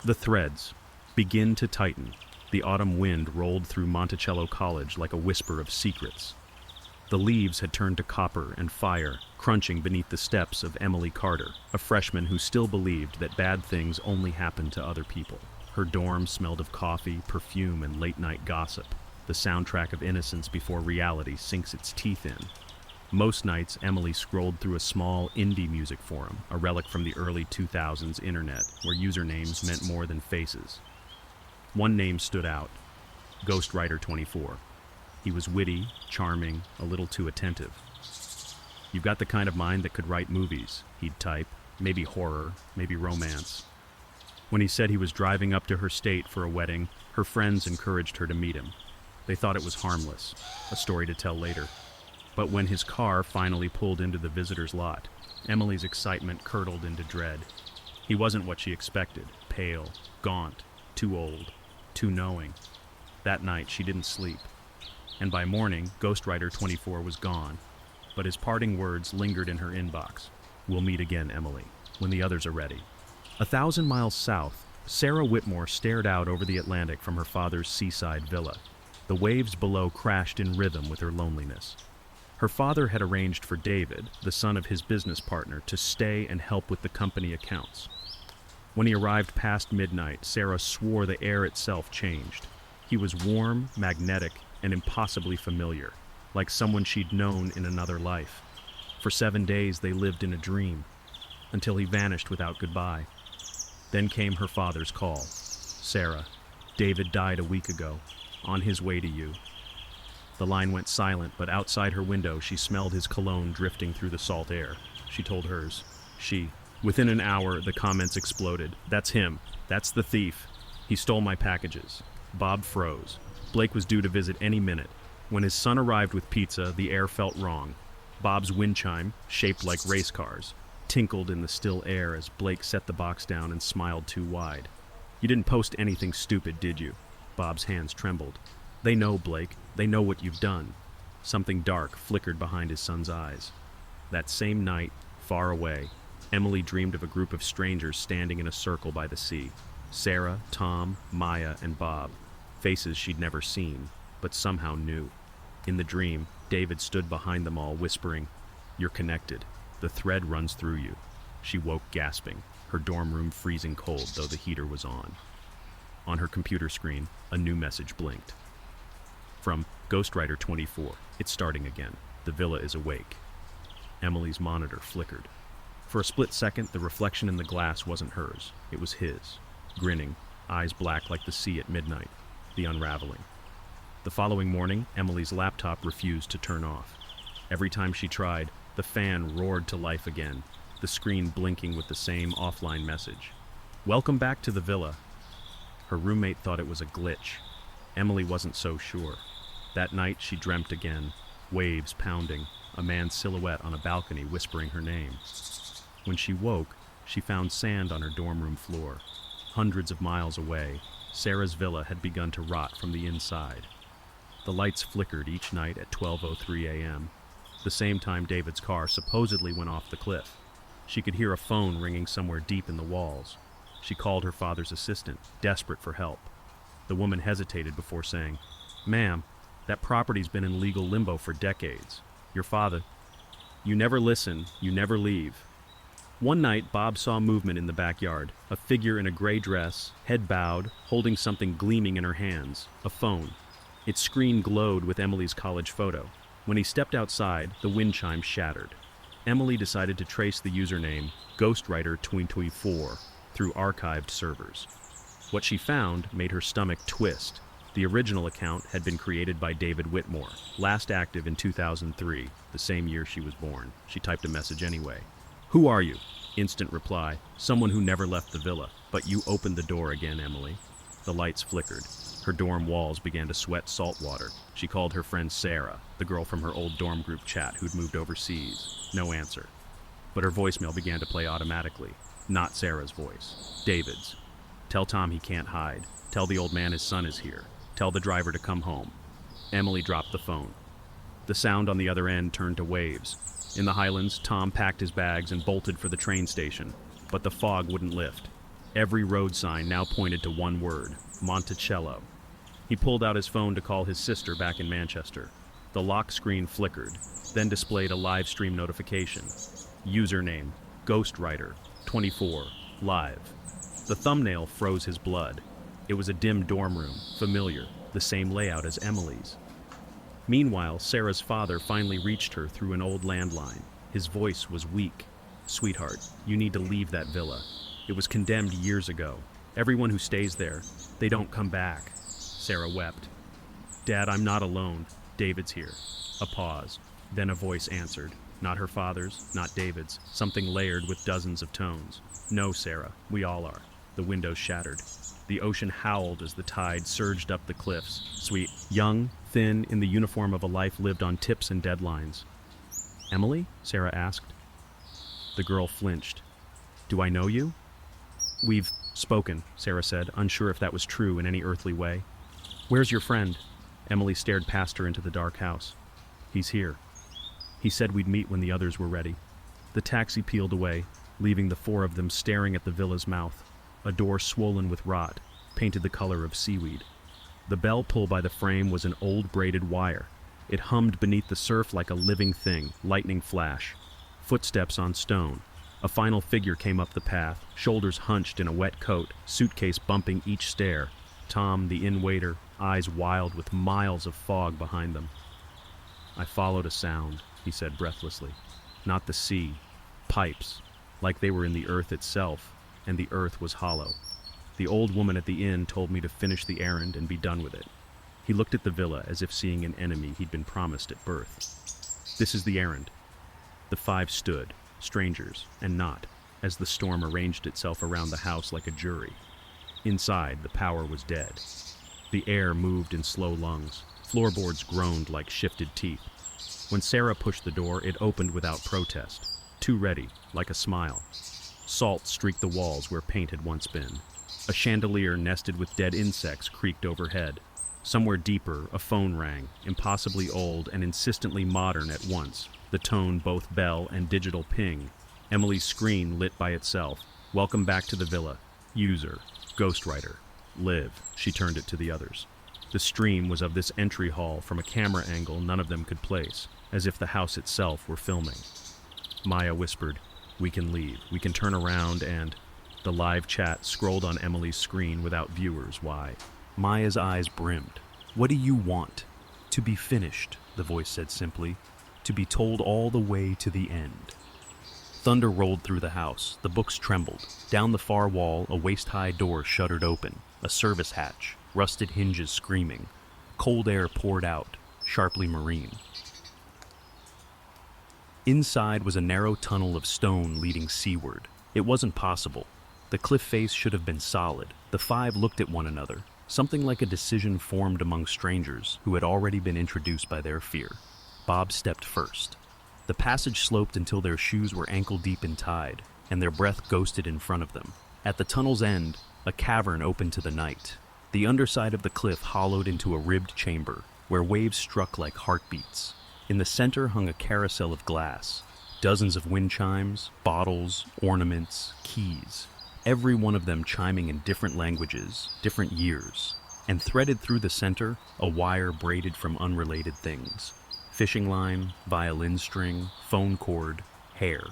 The threads begin to tighten. The autumn wind rolled through Monticello College like a whisper of secrets. The leaves had turned to copper and fire, crunching beneath the steps of Emily Carter, a freshman who still believed that bad things only happened to other people. Her dorm smelled of coffee, perfume, and late-night gossip, the soundtrack of innocence before reality sinks its teeth in. Most nights, Emily scrolled through a small indie music forum, a relic from the early 2000s internet, where usernames meant more than faces. One name stood out: Ghostwriter24. He was witty, charming, a little too attentive. "You've got the kind of mind that could write movies," he'd type, maybe horror, maybe romance. When he said he was driving up to her state for a wedding, her friends encouraged her to meet him. They thought it was harmless, a story to tell later. But when his car finally pulled into the visitor's lot, Emily's excitement curdled into dread. He wasn't what she expected: pale, gaunt, too old, too knowing. That night she didn't sleep. And by morning, Ghostwriter24 was gone. But his parting words lingered in her inbox. "We'll meet again, Emily, when the others are ready." 1,000 miles south, Sarah Whitmore stared out over the Atlantic from her father's seaside villa. The waves below crashed in rhythm with her loneliness. Her father had arranged for David, the son of his business partner, to stay and help with the company accounts. When he arrived past midnight, Sarah swore the air itself changed. He was warm, magnetic, and impossibly familiar, like someone she'd known in another life. For 7 days they lived in a dream, until he vanished without goodbye. Then came her father's call. "Sarah, David died a week ago, on his way to you." The line went silent, but outside her window she smelled his cologne drifting through the salt air. She told hers. Within an hour, the comments exploded. "That's him. That's the thief. He stole my packages." Bob froze. Blake was due to visit any minute. When his son arrived with pizza, the air felt wrong. Bob's wind chime, shaped like race cars, tinkled in the still air as Blake set the box down and smiled too wide. "You didn't post anything stupid, did you?" Bob's hands trembled. "They know, Blake. They know what you've done." Something dark flickered behind his son's eyes. That same night, far away, Emily dreamed of a group of strangers standing in a circle by the sea. Sarah, Tom, Maya, and Bob. Faces she'd never seen, but somehow knew. In the dream, David stood behind them all, whispering, "You're connected. The thread runs through you." She woke gasping, her dorm room freezing cold though the heater was on. On her computer screen, a new message blinked. From Ghostwriter24, "It's starting again. The villa is awake." Emily's monitor flickered. For a split second, the reflection in the glass wasn't hers. It was his, grinning, eyes black like the sea at midnight. The unraveling. The following morning, Emily's laptop refused to turn off. Every time she tried, the fan roared to life again, the screen blinking with the same offline message. "Welcome back to the villa." Her roommate thought it was a glitch. Emily wasn't so sure. That night she dreamt again, waves pounding, a man's silhouette on a balcony whispering her name. When she woke, she found sand on her dorm room floor. Hundreds of miles away, Sarah's villa had begun to rot from the inside. The lights flickered each night at 12:03 a.m., the same time David's car supposedly went off the cliff. She could hear a phone ringing somewhere deep in the walls. She called her father's assistant, desperate for help. The woman hesitated before saying, "Ma'am, that property's been in legal limbo for decades. Your father..." "You never listen, you never leave." One night, Bob saw movement in the backyard, a figure in a gray dress, head bowed, holding something gleaming in her hands, a phone. Its screen glowed with Emily's college photo. When he stepped outside, the wind chime shattered. Emily decided to trace the username Ghostwriter24 through archived servers. What she found made her stomach twist. The original account had been created by David Whitmore, last active in 2003, the same year she was born. She typed a message anyway. "Who are you?" Instant reply. "Someone who never left the villa. But you opened the door again, Emily." The lights flickered. Her dorm walls began to sweat salt water. She called her friend Sarah, the girl from her old dorm group chat who'd moved overseas. No answer. But her voicemail began to play automatically. Not Sarah's voice. David's. "Tell Tom he can't hide. Tell the old man his son is here. Tell the driver to come home." Emily dropped the phone. The sound on the other end turned to waves. In the Highlands, Tom packed his bags and bolted for the train station, but the fog wouldn't lift. Every road sign now pointed to one word: Monticello. He pulled out his phone to call his sister back in Manchester. The lock screen flickered, then displayed a live stream notification. Username: Ghostwriter, 24, live. The thumbnail froze his blood. It was a dim dorm room, familiar, the same layout as Emily's. Meanwhile, Sarah's father finally reached her through an old landline. His voice was weak. "Sweetheart, you need to leave that villa. It was condemned years ago. Everyone who stays there, they don't come back." Sarah wept. "Dad, I'm not alone. David's here." A pause. Then a voice answered. Not her father's, not David's, something layered with dozens of tones. "No, Sarah, we all are." The windows shattered. The ocean howled as the tide surged up the cliffs. Sweet, young, thin, in the uniform of a life lived on tips and deadlines. "Emily?" Sarah asked. The girl flinched. "Do I know you?" "We've spoken," Sarah said, unsure if that was true in any earthly way. "Where's your friend?" Emily stared past her into the dark house. "He's here. He said we'd meet when the others were ready." The taxi peeled away, leaving the four of them staring at the villa's mouth. A door swollen with rot, painted the color of seaweed. The bell pull by the frame was an old braided wire. It hummed beneath the surf like a living thing, lightning flash. Footsteps on stone. A final figure came up the path, shoulders hunched in a wet coat, suitcase bumping each stair. Tom, the inn waiter, eyes wild with miles of fog behind them. "I followed a sound," he said breathlessly. "Not the sea. Pipes. Like they were in the earth itself, and the earth was hollow. The old woman at the inn told me to finish the errand and be done with it." He looked at the villa as if seeing an enemy he'd been promised at birth. "This is the errand." The five stood, strangers and not, as the storm arranged itself around the house like a jury. Inside, the power was dead. The air moved in slow lungs. Floorboards groaned like shifted teeth. When Sarah pushed the door, it opened without protest. Too ready, like a smile. Salt streaked the walls where paint had once been. A chandelier nested with dead insects creaked overhead. Somewhere deeper, a phone rang, impossibly old and insistently modern at once, the tone both bell and digital ping. Emily's screen lit by itself. "Welcome back to the villa. User. Ghostwriter. Live." She turned it to the others. The stream was of this entry hall from a camera angle none of them could place, as if the house itself were filming. Maya whispered, "We can leave. We can turn around and..." The live chat scrolled on Emily's screen without viewers. Why? Maya's eyes brimmed. "What do you want?" "To be finished," the voice said simply. "To be told all the way to the end." Thunder rolled through the house. The books trembled. Down the far wall, a waist-high door shuddered open. A service hatch, rusted hinges screaming. Cold air poured out, sharply marine. Inside was a narrow tunnel of stone leading seaward. It wasn't possible. The cliff face should have been solid. The five looked at one another. Something like a decision formed among strangers who had already been introduced by their fear. Bob stepped first. The passage sloped until their shoes were ankle-deep in tide, and their breath ghosted in front of them. At the tunnel's end, a cavern opened to the night. The underside of the cliff hollowed into a ribbed chamber, where waves struck like heartbeats. In the center hung a carousel of glass. Dozens of wind chimes, bottles, ornaments, keys. Every one of them chiming in different languages, different years. And threaded through the center, a wire braided from unrelated things. Fishing line, violin string, phone cord, hair.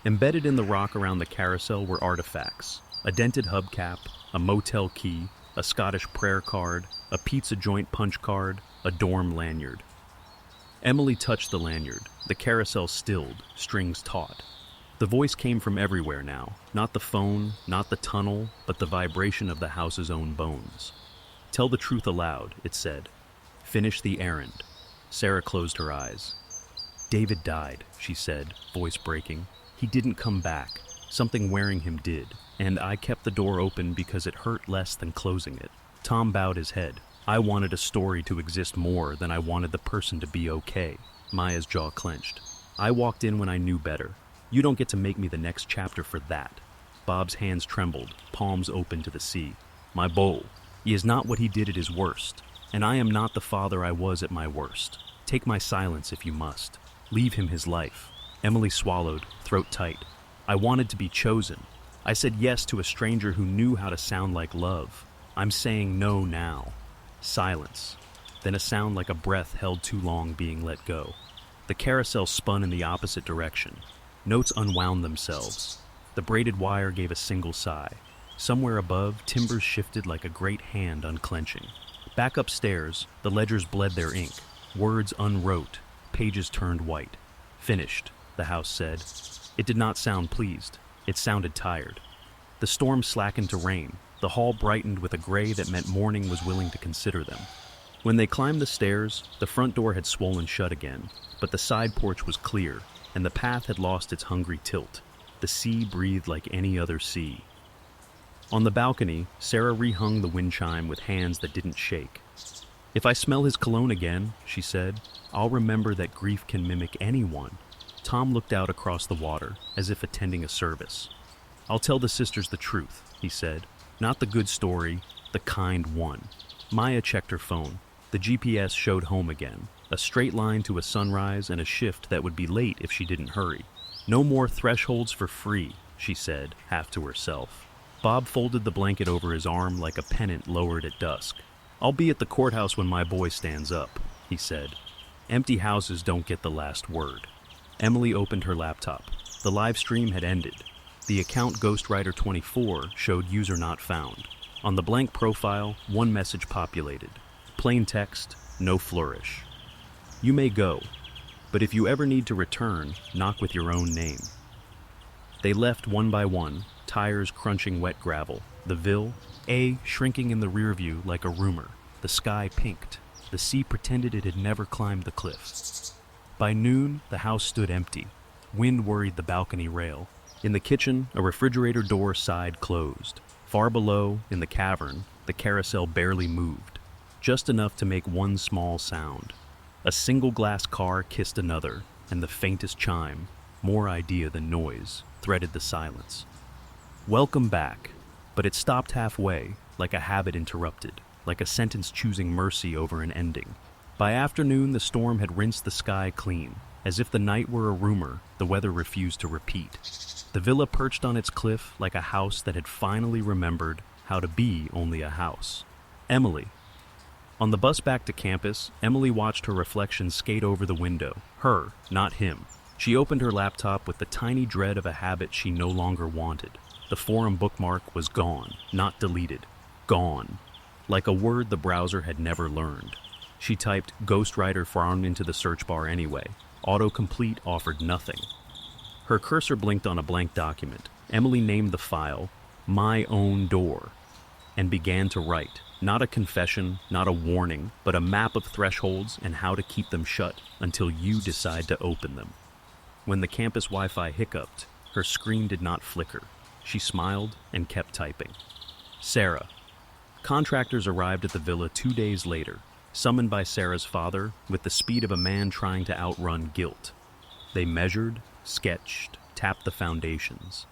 Embedded in the rock around the carousel were artifacts. A dented hubcap, a motel key, a Scottish prayer card, a pizza joint punch card, a dorm lanyard. Emily touched the lanyard. The carousel stilled, strings taut. The voice came from everywhere now. Not the phone, not the tunnel, but the vibration of the house's own bones. "Tell the truth aloud," it said. "Finish the errand." Sarah closed her eyes. "David died," she said, voice breaking. "He didn't come back. Something wearing him did. And I kept the door open because it hurt less than closing it." Tom bowed his head. "I wanted a story to exist more than I wanted the person to be okay." Maya's jaw clenched. "I walked in when I knew better. You don't get to make me the next chapter for that." Bob's hands trembled, palms open to the sea. "My bowl. He is not what he did at his worst. And I am not the father I was at my worst. Take my silence if you must. Leave him his life." Emily swallowed, throat tight. "I wanted to be chosen. I said yes to a stranger who knew how to sound like love. I'm saying no now. Silence. Then a sound like a breath held too long being let go. The carousel spun in the opposite direction. Notes unwound themselves. The braided wire gave a single sigh. Somewhere above, timbers shifted like a great hand unclenching. Back upstairs, the ledgers bled their ink. Words unwrote. Pages turned white. Finished, the house said. It did not sound pleased. It sounded tired. The storm slackened to rain. The hall brightened with a gray that meant morning was willing to consider them. When they climbed the stairs, the front door had swollen shut again, but the side porch was clear, and the path had lost its hungry tilt. The sea breathed like any other sea. On the balcony, Sarah rehung the wind chime with hands that didn't shake. If I smell his cologne again, she said, I'll remember that grief can mimic anyone. Tom looked out across the water, as if attending a service. I'll tell the sisters the truth, he said. Not the good story, the kind one. Maya checked her phone. The GPS showed home again. A straight line to a sunrise and a shift that would be late if she didn't hurry. No more thresholds for free, she said, half to herself. Bob folded the blanket over his arm like a pennant lowered at dusk. I'll be at the courthouse when my boy stands up, he said. Empty houses don't get the last word. Emily opened her laptop. The live stream had ended. The account Ghostwriter24 showed user not found. On the blank profile, one message populated. Plain text, no flourish. You may go, but if you ever need to return, knock with your own name. They left one by one, tires crunching wet gravel. The Ville, shrinking in the rear view like a rumor. The sky pinked. The sea pretended it had never climbed the cliff. By noon, the house stood empty. Wind worried the balcony rail. In the kitchen, a refrigerator door side closed. Far below, in the cavern, the carousel barely moved. Just enough to make one small sound. A single glass car kissed another, and the faintest chime, more idea than noise, threaded the silence. Welcome back, but it stopped halfway, like a habit interrupted, like a sentence choosing mercy over an ending. By afternoon, the storm had rinsed the sky clean. As if the night were a rumor, the weather refused to repeat. The villa perched on its cliff like a house that had finally remembered how to be only a house. Emily. On the bus back to campus, Emily watched her reflection skate over the window. Her, not him. She opened her laptop with the tiny dread of a habit she no longer wanted. The forum bookmark was gone, not deleted. Gone. Like a word the browser had never learned. She typed Ghostwriter frown into the search bar anyway. Autocomplete offered nothing. Her cursor blinked on a blank document. Emily named the file My Own Door and began to write. Not a confession, not a warning, but a map of thresholds and how to keep them shut until you decide to open them. When the campus Wi-Fi hiccuped, her screen did not flicker. She smiled and kept typing. Sarah. Contractors arrived at the villa 2 days later, summoned by Sarah's father with the speed of a man trying to outrun guilt. They measured, sketched, tapped the foundations.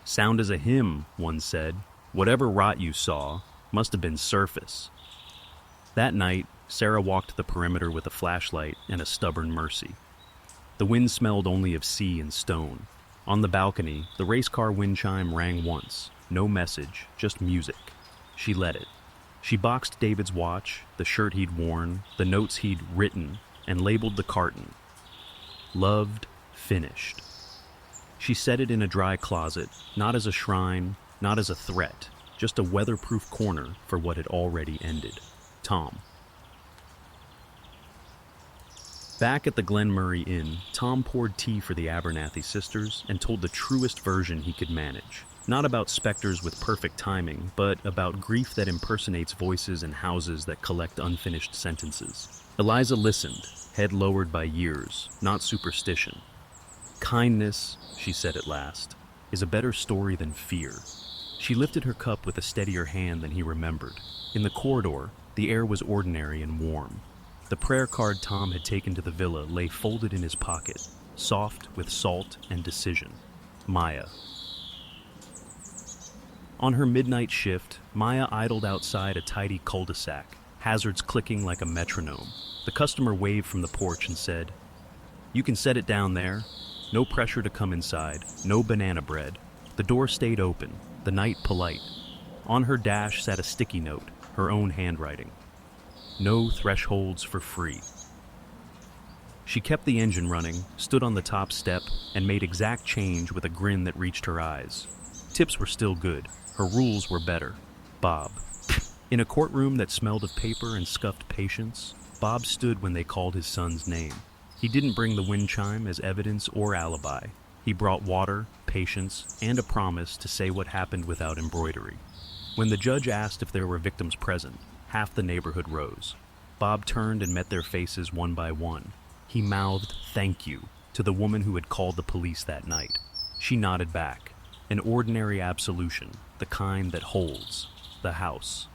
Sound as a hymn, one said. Whatever rot you saw must have been surface. That night, Sarah walked the perimeter with a flashlight and a stubborn mercy. The wind smelled only of sea and stone. On the balcony, the race car wind chime rang once. No message, just music. She let it. She boxed David's watch, the shirt he'd worn, the notes he'd written, and labeled the carton. Loved, finished. She set it in a dry closet, not as a shrine, not as a threat, just a weatherproof corner for what had already ended. Tom. Back at the Glen Murray Inn, Tom poured tea for the Abernathy sisters and told the truest version he could manage. Not about specters with perfect timing, but about grief that impersonates voices and houses that collect unfinished sentences. Eliza listened, head lowered by years, not superstition. Kindness, she said at last, is a better story than fear. She lifted her cup with a steadier hand than he remembered. In the corridor, the air was ordinary and warm. The prayer card Tom had taken to the villa lay folded in his pocket, soft with salt and decision. Maya. On her midnight shift, Maya idled outside a tidy cul-de-sac, hazards clicking like a metronome. The customer waved from the porch and said, "You can set it down there. No pressure to come inside. No banana bread. The door stayed open, the night polite. On her dash sat a sticky note, her own handwriting. No thresholds for free. She kept the engine running, stood on the top step, and made exact change with a grin that reached her eyes. Tips were still good. Her rules were better. Bob. In a courtroom that smelled of paper and scuffed patience, Bob stood when they called his son's name. He didn't bring the wind chime as evidence or alibi. He brought water, patience, and a promise to say what happened without embroidery. When the judge asked if there were victims present, half the neighborhood rose. Bob turned and met their faces one by one. He mouthed "thank you" to the woman who had called the police that night. She nodded back. An ordinary absolution, the kind that holds the house.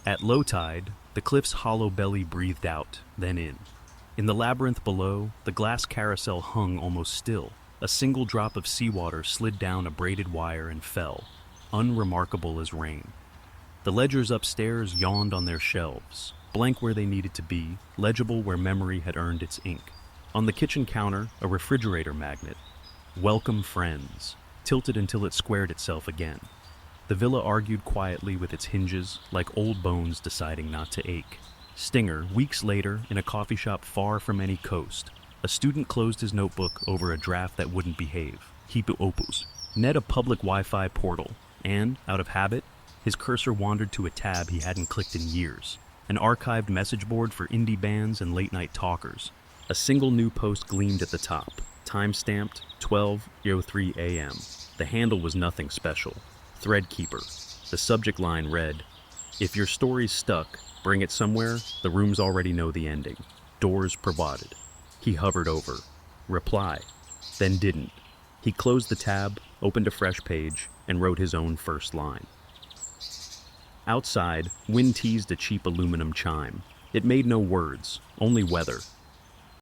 At low tide, the cliff's hollow belly breathed out, then in. In the labyrinth below, the glass carousel hung almost still. A single drop of seawater slid down a braided wire and fell, unremarkable as rain. The ledgers upstairs yawned on their shelves, blank where they needed to be, legible where memory had earned its ink. On the kitchen counter, a refrigerator magnet. Welcome friends, tilted until it squared itself again. The villa argued quietly with its hinges, like old bones deciding not to ache. Stinger, weeks later, in a coffee shop far from any coast. A student closed his notebook over a draft that wouldn't behave. Hipu opus. Ned a public Wi-Fi portal, and, out of habit, his cursor wandered to a tab he hadn't clicked in years. An archived message board for indie bands and late-night talkers. A single new post gleamed at the top, time-stamped 12:03 a.m. The handle was nothing special. Threadkeeper. The subject line read, "If your story's stuck, bring it somewhere, the rooms already know the ending. Doors provided." He hovered over. Reply. Then didn't. He closed the tab, opened a fresh page, and wrote his own first line. Outside, wind teased a cheap aluminum chime. It made no words, only weather.